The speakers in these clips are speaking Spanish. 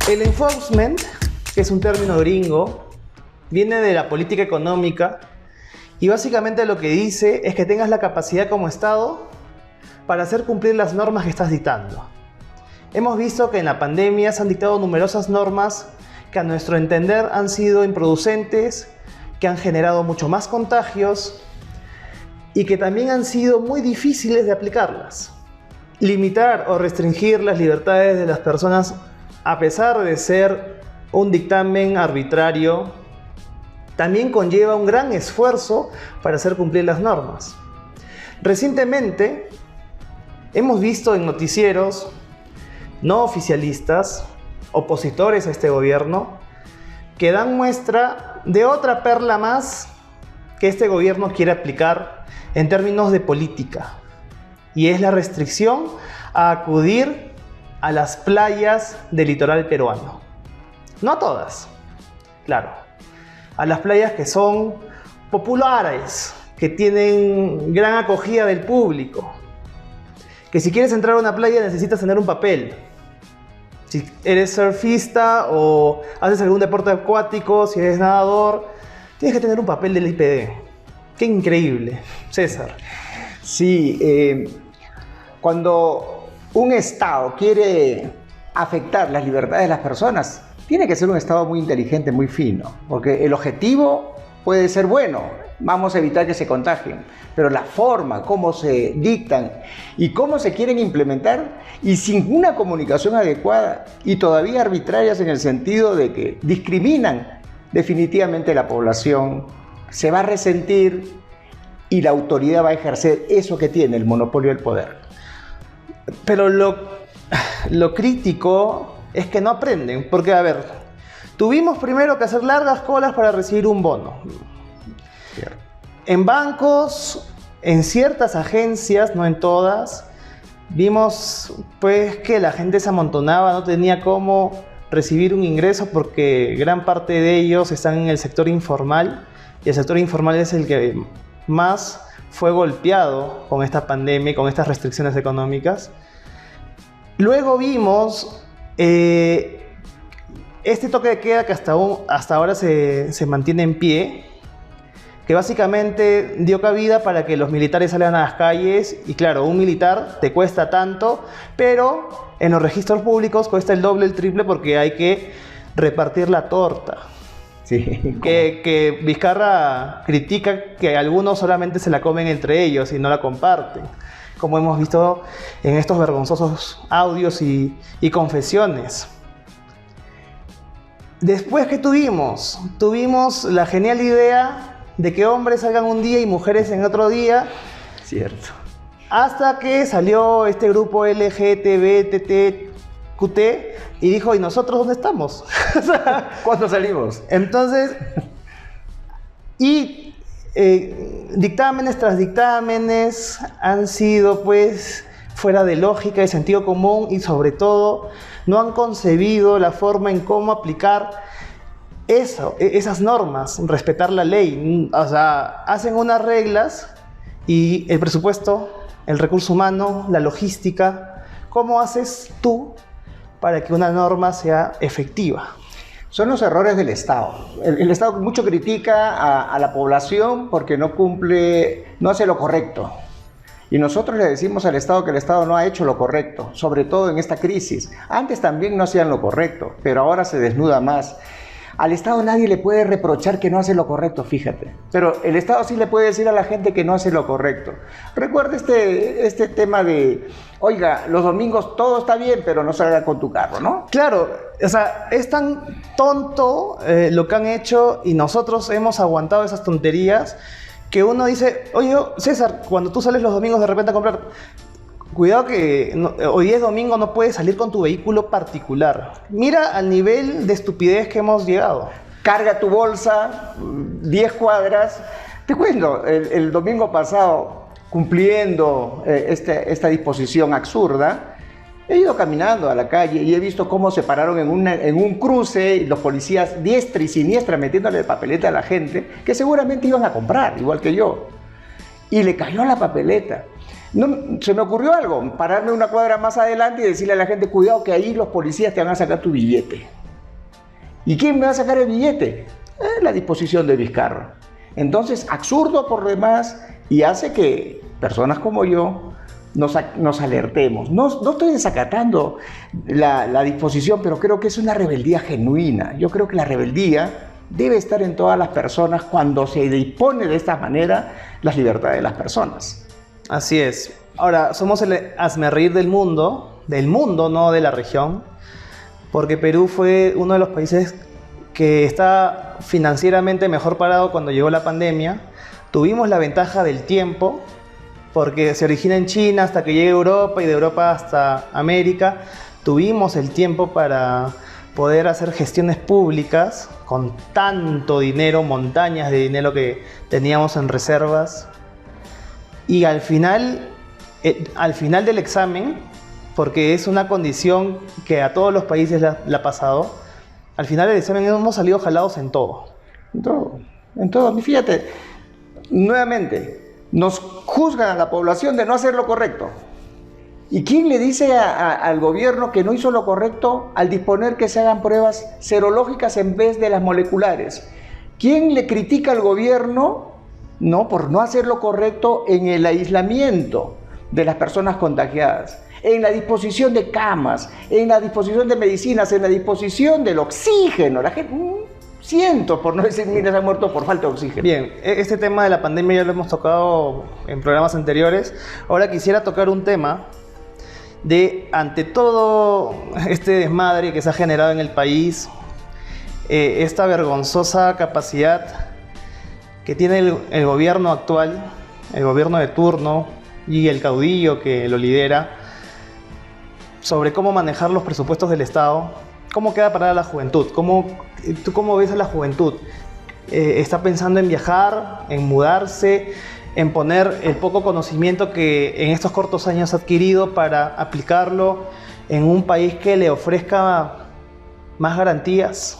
El enforcement, que es un término gringo, viene de la política económica y básicamente lo que dice es que tengas la capacidad como Estado para hacer cumplir las normas que estás dictando. Hemos visto que en la pandemia se han dictado numerosas normas que a nuestro entender han sido improducentes, que han generado mucho más contagios y que también han sido muy difíciles de aplicarlas. Limitar o restringir las libertades de las personas, a pesar de ser un dictamen arbitrario, también conlleva un gran esfuerzo para hacer cumplir las normas. Recientemente hemos visto en noticieros no oficialistas, opositores a este gobierno, que dan muestra de otra perla más que este gobierno quiere aplicar en términos de política, y es la restricción a acudir a las playas del litoral peruano. No a todas, claro, a las playas que son populares, que tienen gran acogida del público, que si quieres entrar a una playa necesitas tener un papel. Si eres surfista o haces algún deporte acuático, si eres nadador, tienes que tener un papel del IPD. ¡Qué increíble! César. Sí, cuando un Estado quiere afectar las libertades de las personas, tiene que ser un Estado muy inteligente, muy fino, porque el objetivo puede ser bueno, vamos a evitar que se contagien, pero la forma, cómo se dictan y cómo se quieren implementar, y sin una comunicación adecuada y todavía arbitrarias en el sentido de que discriminan definitivamente a la población, se va a resentir y la autoridad va a ejercer eso que tiene, el monopolio del poder. Pero lo crítico es que no aprenden, porque a ver, tuvimos primero que hacer largas colas para recibir un bono. En bancos, en ciertas agencias, no en todas, vimos pues que la gente se amontonaba, no tenía cómo recibir un ingreso porque gran parte de ellos están en el sector informal, y el sector informal es el que más fue golpeado con esta pandemia y con estas restricciones económicas. Luego vimos este toque de queda que hasta ahora se mantiene en pie, que básicamente dio cabida para que los militares salgan a las calles, y claro, un militar te cuesta tanto, pero en los registros públicos cuesta el doble, el triple, porque hay que repartir la torta. Sí, que Vizcarra critica que algunos solamente se la comen entre ellos y no la comparten, como hemos visto en estos vergonzosos audios y confesiones. Después, ¿qué tuvimos? Tuvimos la genial idea de que hombres salgan un día y mujeres en otro día. cierto. Hasta que salió este grupo LGTBTQT y dijo, ¿y nosotros dónde estamos? ¿Cuándo salimos? Entonces, dictámenes tras dictámenes han sido pues fuera de lógica y sentido común, y sobre todo no han concebido la forma en cómo aplicar esas normas, respetar la ley. O sea, hacen unas reglas y el presupuesto, el recurso humano, la logística, ¿cómo haces tú para que una norma sea efectiva? Son los errores del Estado. El Estado mucho critica a la población porque no hace lo correcto. Y nosotros le decimos al Estado que el Estado no ha hecho lo correcto, sobre todo en esta crisis. Antes también no hacían lo correcto, pero ahora se desnuda más. Al Estado nadie le puede reprochar que no hace lo correcto, fíjate. Pero el Estado sí le puede decir a la gente que no hace lo correcto. Recuerda este tema de, oiga, los domingos todo está bien, pero no salga con tu carro, ¿no? Claro, o sea, es tan tonto lo que han hecho, y nosotros hemos aguantado esas tonterías, que uno dice, oye, César, cuando tú sales los domingos de repente a comprar, cuidado que hoy día es domingo, no puedes salir con tu vehículo particular. Mira al nivel de estupidez que hemos llegado. Carga tu bolsa 10 cuadras. Te cuento, el domingo pasado, cumpliendo esta disposición absurda, he ido caminando a la calle y he visto cómo se pararon en un cruce, y los policías diestra y siniestra metiéndole papeleta a la gente que seguramente iban a comprar, igual que yo. Y le cayó la papeleta. No, se me ocurrió algo, pararme una cuadra más adelante y decirle a la gente, cuidado que ahí los policías te van a sacar tu billete. ¿Y quién me va a sacar el billete? La disposición de Vizcarra. Entonces, absurdo por demás, y hace que personas como yo nos alertemos. No estoy desacatando la disposición, pero creo que es una rebeldía genuina. Yo creo que la rebeldía debe estar en todas las personas cuando se dispone de esta manera las libertades de las personas. Así es. Ahora, somos el hazmerreír del mundo, no de la región, porque Perú fue uno de los países que está financieramente mejor parado cuando llegó la pandemia. Tuvimos la ventaja del tiempo, porque se origina en China hasta que llega a Europa y de Europa hasta América. Tuvimos el tiempo para poder hacer gestiones públicas con tanto dinero, montañas de dinero que teníamos en reservas. Y al final del examen, porque es una condición que a todos los países la ha pasado, al final del examen hemos salido jalados en todo. En todo. Y fíjate, nuevamente, nos juzgan a la población de no hacer lo correcto. ¿Y quién le dice al gobierno que no hizo lo correcto al disponer que se hagan pruebas serológicas en vez de las moleculares? ¿Quién le critica al gobierno por no hacer lo correcto en el aislamiento de las personas contagiadas, en la disposición de camas, en la disposición de medicinas, en la disposición del oxígeno? La gente, cientos, por no decir miles, han muerto por falta de oxígeno. Bien, este tema de la pandemia ya lo hemos tocado en programas anteriores. Ahora quisiera tocar un tema ante todo este desmadre que se ha generado en el país, esta vergonzosa capacidad que tiene el gobierno actual, el gobierno de turno y el caudillo que lo lidera, sobre cómo manejar los presupuestos del Estado. ¿Cómo queda parada la juventud? ¿Tú cómo ves a la juventud? ¿Está pensando en viajar, en mudarse, en poner el poco conocimiento que en estos cortos años ha adquirido para aplicarlo en un país que le ofrezca más garantías?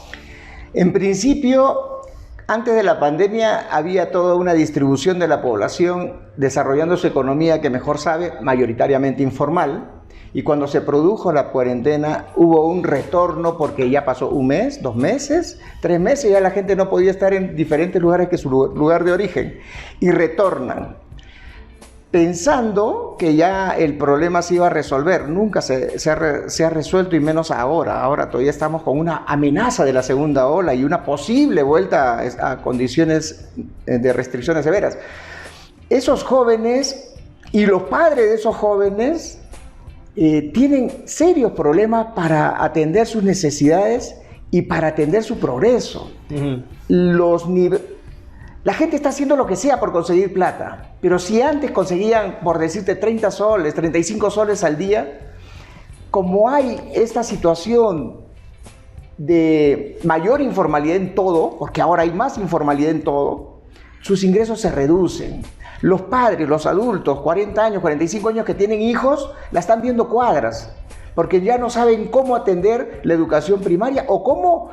En principio, antes de la pandemia había toda una distribución de la población desarrollando su economía que mejor sabe, mayoritariamente informal. Y cuando se produjo la cuarentena hubo un retorno porque ya pasó un mes, 2 meses, 3 meses, ya la gente no podía estar en diferentes lugares que su lugar de origen. Y retornan pensando que ya el problema se iba a resolver. Nunca se ha resuelto, y menos ahora. Ahora todavía estamos con una amenaza de la segunda ola y una posible vuelta a condiciones de restricciones severas. Esos jóvenes y los padres de esos jóvenes tienen serios problemas para atender sus necesidades y para atender su progreso. La gente está haciendo lo que sea por conseguir plata, pero si antes conseguían, por decirte, 30 soles, 35 soles al día, como hay esta situación de mayor informalidad en todo, porque ahora hay más informalidad en todo, sus ingresos se reducen. Los padres, los adultos, 40 años, 45 años que tienen hijos, la están viendo cuadras, porque ya no saben cómo atender la educación primaria o cómo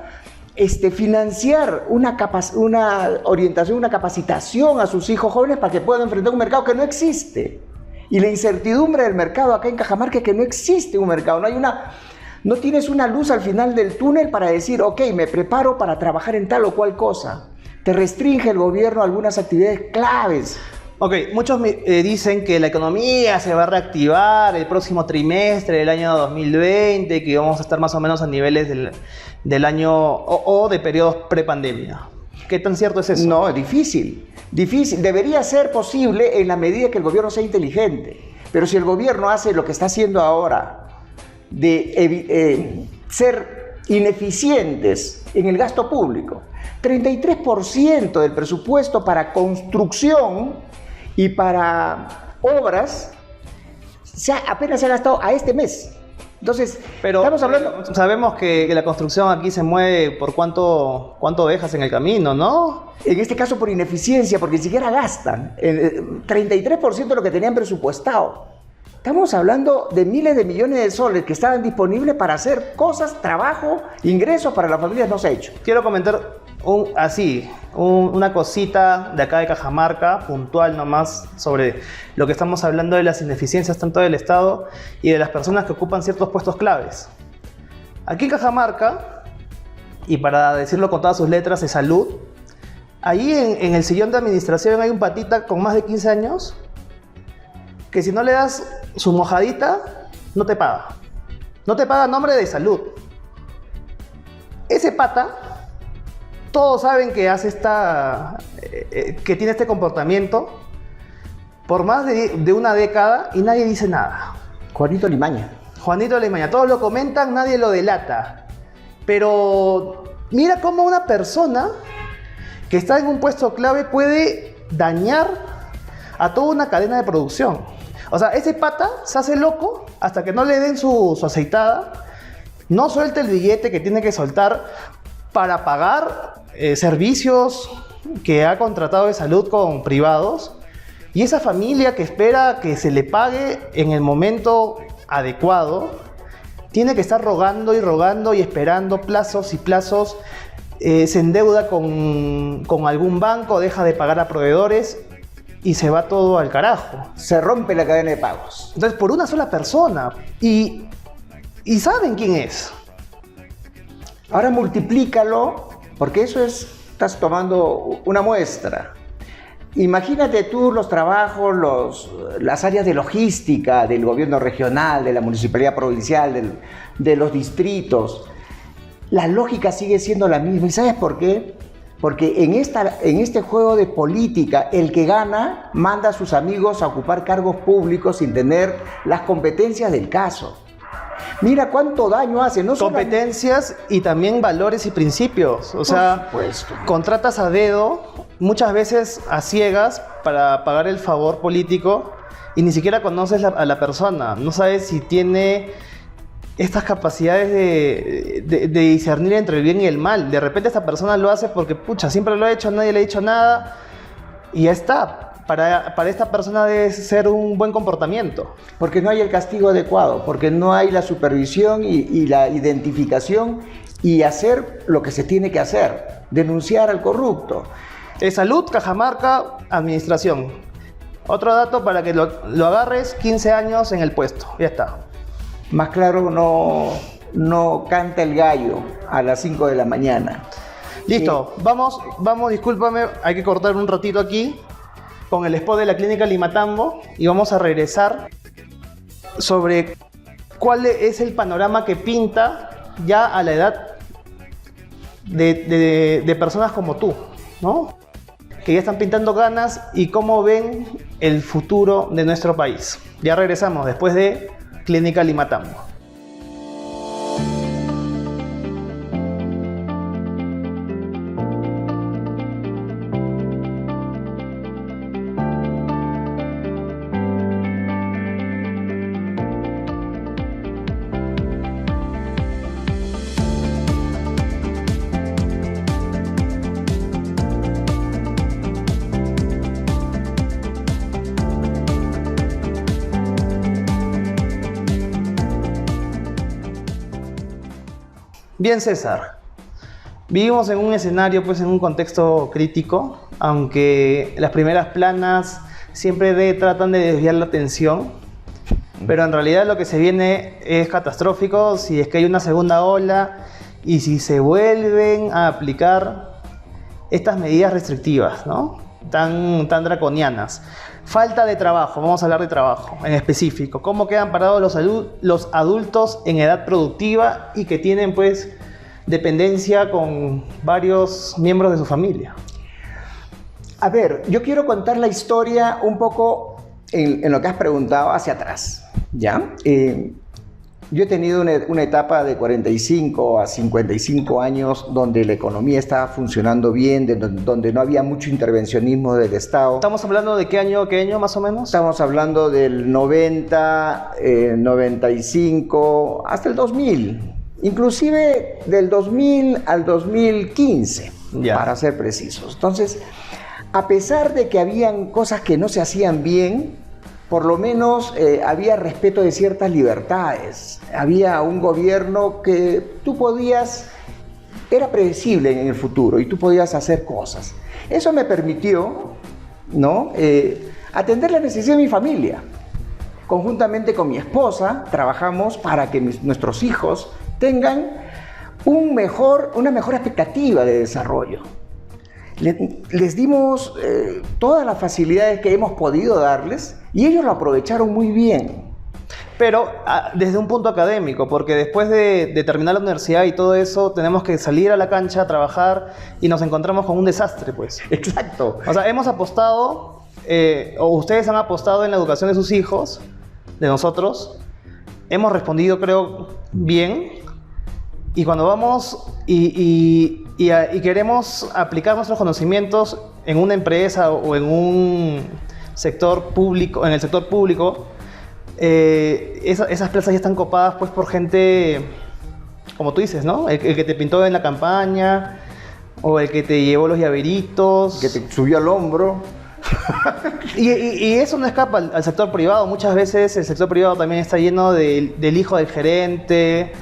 financiar una orientación, una capacitación a sus hijos jóvenes para que puedan enfrentar un mercado que no existe. Y la incertidumbre del mercado acá en Cajamarca es que no existe un mercado, no tienes una luz al final del túnel para decir, ok, me preparo para trabajar en tal o cual cosa. Te restringe el gobierno algunas actividades claves. Ok, muchos dicen que la economía se va a reactivar el próximo trimestre del año 2020, que vamos a estar más o menos a niveles del año o de periodos prepandemia. ¿Qué tan cierto es eso? No, difícil. Debería ser posible en la medida que el gobierno sea inteligente. Pero si el gobierno hace lo que está haciendo ahora, de ser ineficientes en el gasto público, 33% del presupuesto para construcción y para obras apenas se ha gastado a este mes. Entonces, pero estamos hablando... Sabemos que la construcción aquí se mueve por cuánto dejas en el camino, ¿no? En este caso por ineficiencia, porque ni siquiera gastan. 33% de lo que tenían presupuestado. Estamos hablando de miles de millones de soles que estaban disponibles para hacer cosas, trabajo, ingresos para las familias, no se ha hecho. Quiero comentar una cosita de acá de Cajamarca, puntual nomás, sobre lo que estamos hablando de las ineficiencias tanto del Estado y de las personas que ocupan ciertos puestos claves. Aquí en Cajamarca y para decirlo con todas sus letras, de salud. Ahí en el sillón de administración hay un patita con más de 15 años que si no le das su mojadita, no te paga. No te paga a nombre de salud. Ese pata, todos saben que hace que tiene este comportamiento por más de una década y nadie dice nada. Juanito Limaña. Juanito Limaña, todos lo comentan, nadie lo delata. Pero mira cómo una persona que está en un puesto clave puede dañar a toda una cadena de producción. O sea, ese pata se hace loco hasta que no le den su aceitada, no suelta el billete que tiene que soltar para pagar servicios que ha contratado de salud con privados, y esa familia que espera que se le pague en el momento adecuado tiene que estar rogando y esperando plazos y plazos, se endeuda con algún banco, deja de pagar a proveedores y se va todo al carajo. Se rompe la cadena de pagos. Entonces, por una sola persona. Y saben quién es. Ahora multiplícalo, porque eso estás tomando una muestra. Imagínate tú los trabajos, las áreas de logística del gobierno regional, de la municipalidad provincial, de los distritos. La lógica sigue siendo la misma. ¿Y sabes por qué? Porque en este juego de política, el que gana manda a sus amigos a ocupar cargos públicos sin tener las competencias del caso. Mira cuánto daño hace, no competencias y también valores y principios. O sea, contratas a dedo, muchas veces a ciegas, para pagar el favor político y ni siquiera conoces a la persona. No sabes si tiene estas capacidades de discernir entre el bien y el mal. De repente esta persona lo hace porque, pucha, siempre lo ha hecho, nadie le ha dicho nada y ya está. Para esta persona debe ser un buen comportamiento. Porque no hay el castigo adecuado, porque no hay la supervisión y la identificación y hacer lo que se tiene que hacer, denunciar al corrupto. Salud, Cajamarca, administración. Otro dato para que lo agarres, 15 años en el puesto, ya está. Más claro no canta el gallo a las 5 de la mañana. Listo, vamos, discúlpame, hay que cortar un ratito aquí con el spot de la clínica Limatambo y vamos a regresar sobre cuál es el panorama que pinta ya a la edad de personas como tú, ¿no? Que ya están pintando ganas y cómo ven el futuro de nuestro país. Ya regresamos después de Clínica Limatambo. Bien, César, vivimos en un escenario, pues en un contexto crítico, aunque las primeras planas siempre tratan de desviar la atención, pero en realidad lo que se viene es catastrófico si es que hay una segunda ola y si se vuelven a aplicar estas medidas restrictivas, ¿no? Tan draconianas. Falta de trabajo, vamos a hablar de trabajo en específico. ¿Cómo quedan parados los adultos en edad productiva y que tienen pues dependencia con varios miembros de su familia? A ver, yo quiero contar la historia un poco en lo que has preguntado hacia atrás, ¿ya? Yo he tenido una etapa de 45 a 55 años donde la economía estaba funcionando bien, donde no había mucho intervencionismo del Estado. ¿Estamos hablando de qué año más o menos? Estamos hablando del 90, 95, hasta el 2000. Inclusive del 2000 al 2015, para ser precisos. Entonces, a pesar de que habían cosas que no se hacían bien, por lo menos había respeto de ciertas libertades. Había un gobierno que era predecible en el futuro y tú podías hacer cosas. Eso me permitió, ¿no?, atender la necesidad de mi familia. Conjuntamente con mi esposa, trabajamos para que nuestros hijos tengan una mejor expectativa de desarrollo. Les dimos todas las facilidades que hemos podido darles y ellos lo aprovecharon muy bien. Pero desde un punto académico, porque después de terminar la universidad y todo eso, tenemos que salir a la cancha a trabajar y nos encontramos con un desastre, pues. Exacto. O sea, hemos apostado, o ustedes han apostado en la educación de sus hijos, de nosotros. Hemos respondido, creo, bien. Y cuando vamos y queremos aplicar nuestros conocimientos en una empresa o en un sector público, en el sector público, esas plazas ya están copadas pues por gente, como tú dices, ¿no? El que te pintó en la campaña, o el que te llevó los llaveritos. Que te subió al hombro. Y eso no escapa al sector privado. Muchas veces el sector privado también está lleno del hijo del gerente,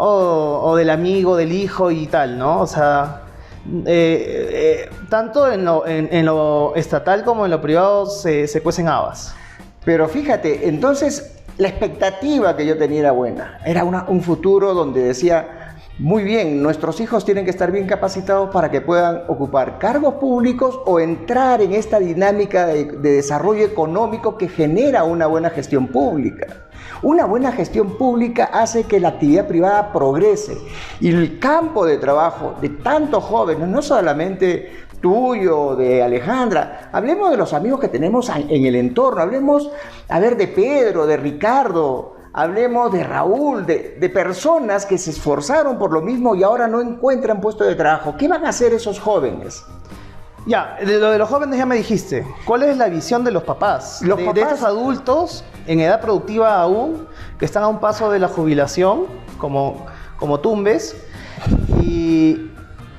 o del amigo del hijo y tal, ¿no? O sea, tanto en lo estatal como en lo privado se cuecen habas. Pero fíjate, entonces la expectativa que yo tenía era buena. Era un futuro donde decía, muy bien, nuestros hijos tienen que estar bien capacitados para que puedan ocupar cargos públicos o entrar en esta dinámica de desarrollo económico que genera una buena gestión pública. Una buena gestión pública hace que la actividad privada progrese y el campo de trabajo de tantos jóvenes, no solamente tuyo, de Alejandra, hablemos de los amigos que tenemos en el entorno, hablemos, de Pedro, de Ricardo, hablemos de Raúl, de personas que se esforzaron por lo mismo y ahora no encuentran puesto de trabajo. ¿Qué van a hacer esos jóvenes? Ya, lo de los jóvenes ya me dijiste. ¿Cuál es la visión de los papás? De estos adultos en edad productiva aún, que están a un paso de la jubilación, como Tumbes,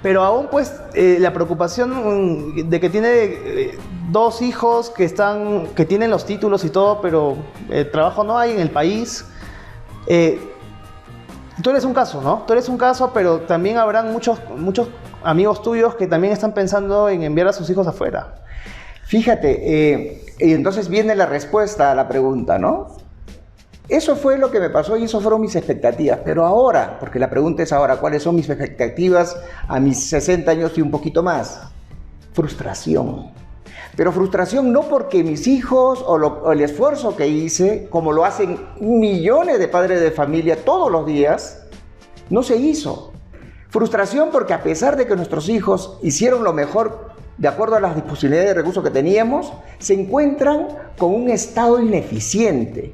pero aún pues la preocupación de que tiene dos hijos que tienen los títulos y todo, pero trabajo no hay en el país. Tú eres un caso, ¿no? Tú eres un caso, pero también habrán muchos amigos tuyos que también están pensando en enviar a sus hijos afuera. Fíjate, y entonces viene la respuesta a la pregunta, ¿no? Eso fue lo que me pasó y eso fueron mis expectativas. Pero ahora, porque la pregunta es ahora, ¿cuáles son mis expectativas a mis 60 años y un poquito más? Frustración. Pero frustración no porque mis hijos o el esfuerzo que hice, como lo hacen millones de padres de familia todos los días, no se hizo. Frustración porque a pesar de que nuestros hijos hicieron lo mejor de acuerdo a las disponibilidades de recursos que teníamos, se encuentran con un Estado ineficiente.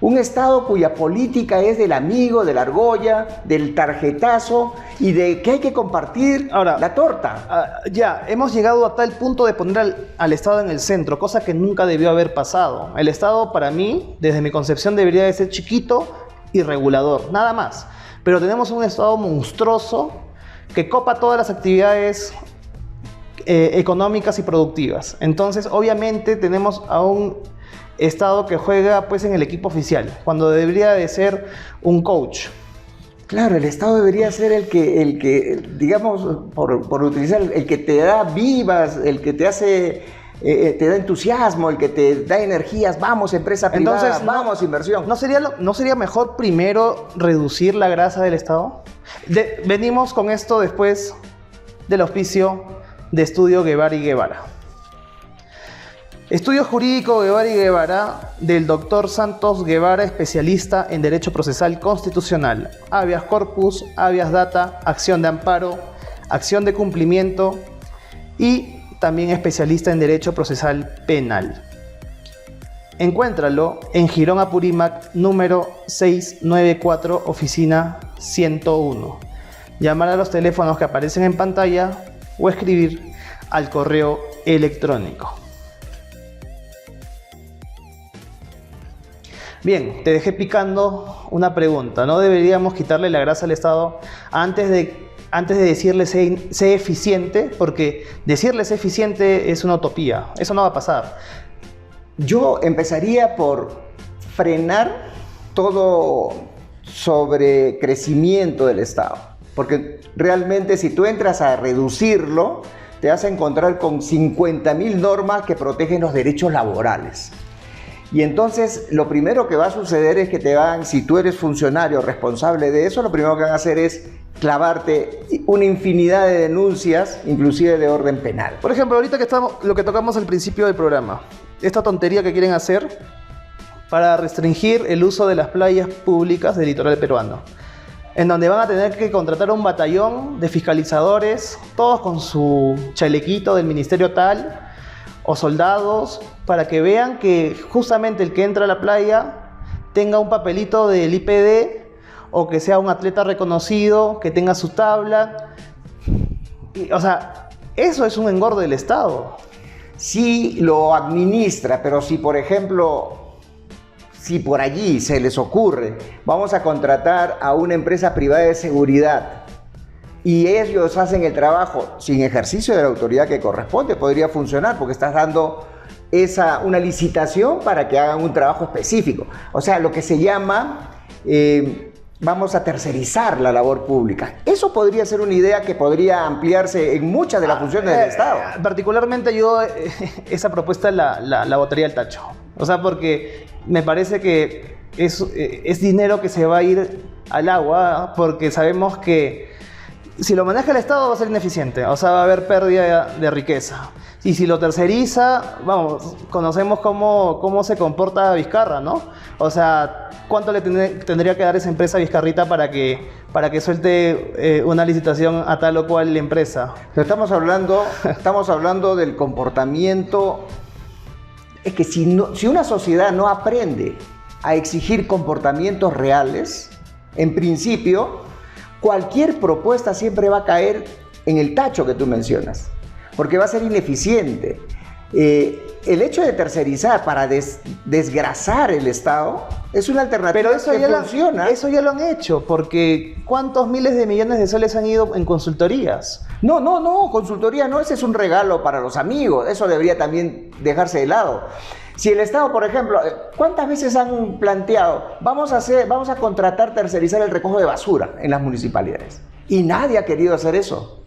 Un Estado cuya política es del amigo, de la argolla, del tarjetazo y de que hay que compartir la torta. Ya, hemos llegado a tal punto de poner al Estado en el centro, cosa que nunca debió haber pasado. El Estado, para mí, desde mi concepción, debería de ser chiquito y regulador, nada más. Pero tenemos un Estado monstruoso que copa todas las actividades económicas y productivas. Entonces, obviamente, tenemos a un Estado que juega pues en el equipo oficial, cuando debería de ser un coach. Claro, el Estado debería ser el que digamos, por utilizar, el que te da vivas, el que te hace, te da entusiasmo, el que te da energías. Vamos, empresa privada. Entonces, vamos, inversión. ¿No sería mejor primero reducir la grasa del Estado? Venimos con esto después del auspicio de Estudio Guevara y Guevara. Estudio Jurídico Guevara y Guevara del Dr. Santos Guevara, especialista en Derecho Procesal Constitucional, Habeas Corpus, Habeas Data, Acción de Amparo, Acción de Cumplimiento y también especialista en Derecho Procesal Penal. Encuéntralo en Girón Apurímac, número 694, oficina 101. Llamar a los teléfonos que aparecen en pantalla o escribir al correo electrónico. Bien, te dejé picando una pregunta. ¿No deberíamos quitarle la grasa al Estado antes de decirle sé eficiente? Porque decirle sé eficiente es una utopía. Eso no va a pasar. Yo empezaría por frenar todo sobrecrecimiento del Estado. Porque realmente si tú entras a reducirlo, te vas a encontrar con 50.000 normas que protegen los derechos laborales. Y entonces lo primero que va a suceder es que si tú eres funcionario responsable de eso, lo primero que van a hacer es clavarte una infinidad de denuncias, inclusive de orden penal. Por ejemplo, ahorita que estamos, lo que tocamos al principio del programa, esta tontería que quieren hacer para restringir el uso de las playas públicas del litoral peruano, en donde van a tener que contratar un batallón de fiscalizadores, todos con su chalequito del ministerio tal, o soldados, para que vean que justamente el que entra a la playa tenga un papelito del IPD, o que sea un atleta reconocido, que tenga su tabla. O sea, eso es un engorde del Estado. Sí lo administra, pero si por ejemplo, si por allí se les ocurre, vamos a contratar a una empresa privada de seguridad y ellos hacen el trabajo sin ejercicio de la autoridad que corresponde, podría funcionar porque estás dando una licitación para que hagan un trabajo específico. O sea, lo que se llama, vamos a tercerizar la labor pública. Eso podría ser una idea que podría ampliarse en muchas de las funciones del Estado. Particularmente yo esa propuesta la botaría al tacho. O sea, porque me parece que es dinero que se va a ir al agua, porque sabemos que si lo maneja el Estado va a ser ineficiente, o sea, va a haber pérdida de riqueza. Y si lo terceriza, vamos, conocemos cómo se comporta Vizcarra, ¿no? O sea, ¿cuánto le tendría que dar esa empresa Vizcarrita para que suelte una licitación a tal o cual empresa? Pero estamos hablando del comportamiento. Es que si una sociedad no aprende a exigir comportamientos reales, en principio, cualquier propuesta siempre va a caer en el tacho que tú mencionas, porque va a ser ineficiente. El hecho de tercerizar para desgrasar el Estado es una alternativa. Pero eso que funciona. Eso ya lo han hecho, porque ¿cuántos miles de millones de soles han ido en consultorías? No, consultoría no, ese es un regalo para los amigos, eso debería también dejarse de lado. Si el Estado, por ejemplo, ¿cuántas veces han planteado, vamos a contratar, tercerizar el recojo de basura en las municipalidades? Y nadie ha querido hacer eso.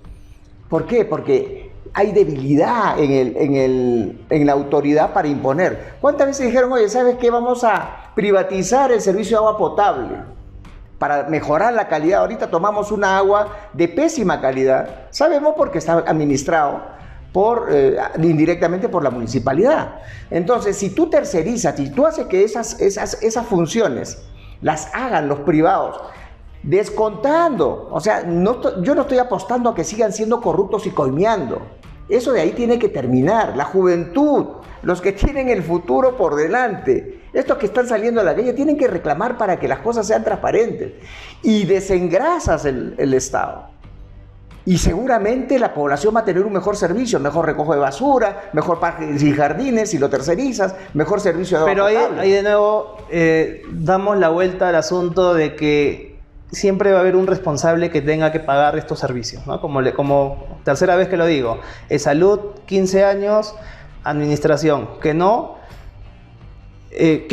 ¿Por qué? Porque hay debilidad en la autoridad para imponer. ¿Cuántas veces dijeron, oye, ¿sabes qué? Vamos a privatizar el servicio de agua potable para mejorar la calidad? Ahorita tomamos una agua de pésima calidad. Sabemos porque está administrado indirectamente por la municipalidad. Entonces, si tú tercerizas, si tú haces que esas funciones las hagan los privados, descontando, o sea, yo no estoy apostando a que sigan siendo corruptos y coimeando. Eso de ahí tiene que terminar. La juventud, los que tienen el futuro por delante, estos que están saliendo a la calle, tienen que reclamar para que las cosas sean transparentes. Y desengrasas el Estado. Y seguramente la población va a tener un mejor servicio, mejor recojo de basura, mejor parques y jardines si lo tercerizas, mejor servicio de agua potable. Pero ahí de nuevo damos la vuelta al asunto de que siempre va a haber un responsable que tenga que pagar estos servicios, ¿no? Como tercera vez que lo digo, salud, 15 años, administración, que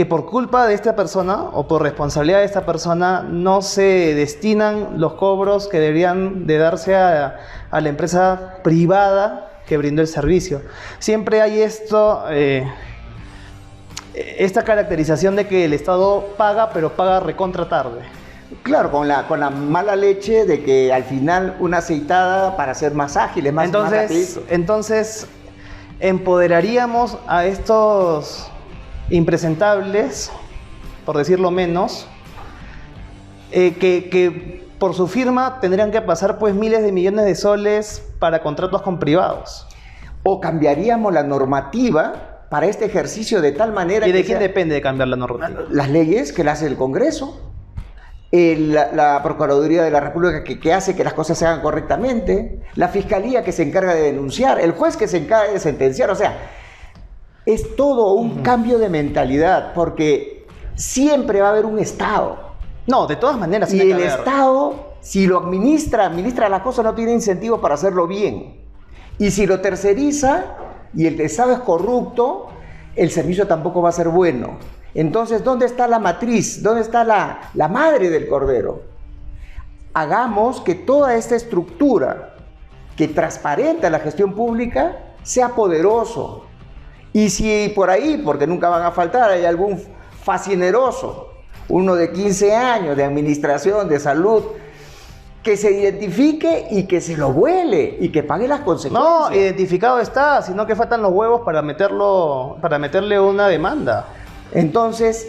por culpa de esta persona o por responsabilidad de esta persona no se destinan los cobros que deberían de darse a la empresa privada que brindó el servicio. Siempre hay esta caracterización de que el Estado paga, pero paga recontra tarde. Claro, con la mala leche de que al final una aceitada para ser más ágiles, más rapidito. Entonces, empoderaríamos a estos impresentables, por decirlo menos, que por su firma tendrían que pasar pues miles de millones de soles para contratos con privados. O cambiaríamos la normativa para este ejercicio de tal manera que... ¿Y de quién depende de cambiar la normativa? Las leyes que las hace el Congreso, la Procuraduría de la República que hace que las cosas se hagan correctamente, la Fiscalía que se encarga de denunciar, el juez que se encarga de sentenciar, o sea, es todo un cambio de mentalidad, porque siempre va a haber un Estado. No, de todas maneras. Y el Estado, si lo administra la cosa, no tiene incentivo para hacerlo bien. Y si lo terceriza y el Estado es corrupto, el servicio tampoco va a ser bueno. Entonces, ¿dónde está la matriz? ¿Dónde está la madre del cordero? Hagamos que toda esta estructura que transparenta la gestión pública sea poderoso Y si por ahí, porque nunca van a faltar, hay algún facineroso, uno de 15 años de administración, de salud, que se identifique y que se lo vuele y que pague las consecuencias. No, identificado está, sino que faltan los huevos para meterle una demanda. Entonces,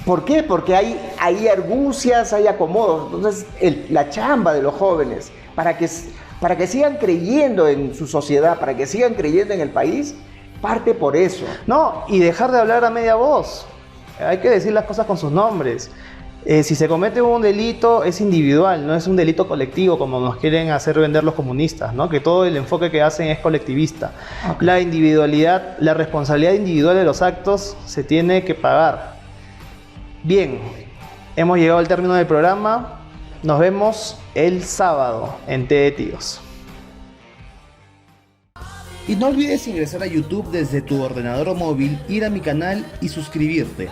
¿por qué? Porque hay argucias, hay acomodos. Entonces, la chamba de los jóvenes, para que sigan creyendo en su sociedad, para que sigan creyendo en el país, parte por eso. No, y dejar de hablar a media voz. Hay que decir las cosas con sus nombres. Si se comete un delito es individual, no es un delito colectivo como nos quieren hacer vender los comunistas, ¿no? Que todo el enfoque que hacen es colectivista. Okay. La individualidad, la responsabilidad individual de los actos se tiene que pagar. Bien, hemos llegado al término del programa. Nos vemos el sábado en Té de Tíos. Y no olvides ingresar a YouTube desde tu ordenador o móvil, ir a mi canal y suscribirte.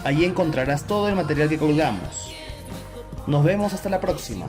Allí encontrarás todo el material que colgamos. Nos vemos hasta la próxima.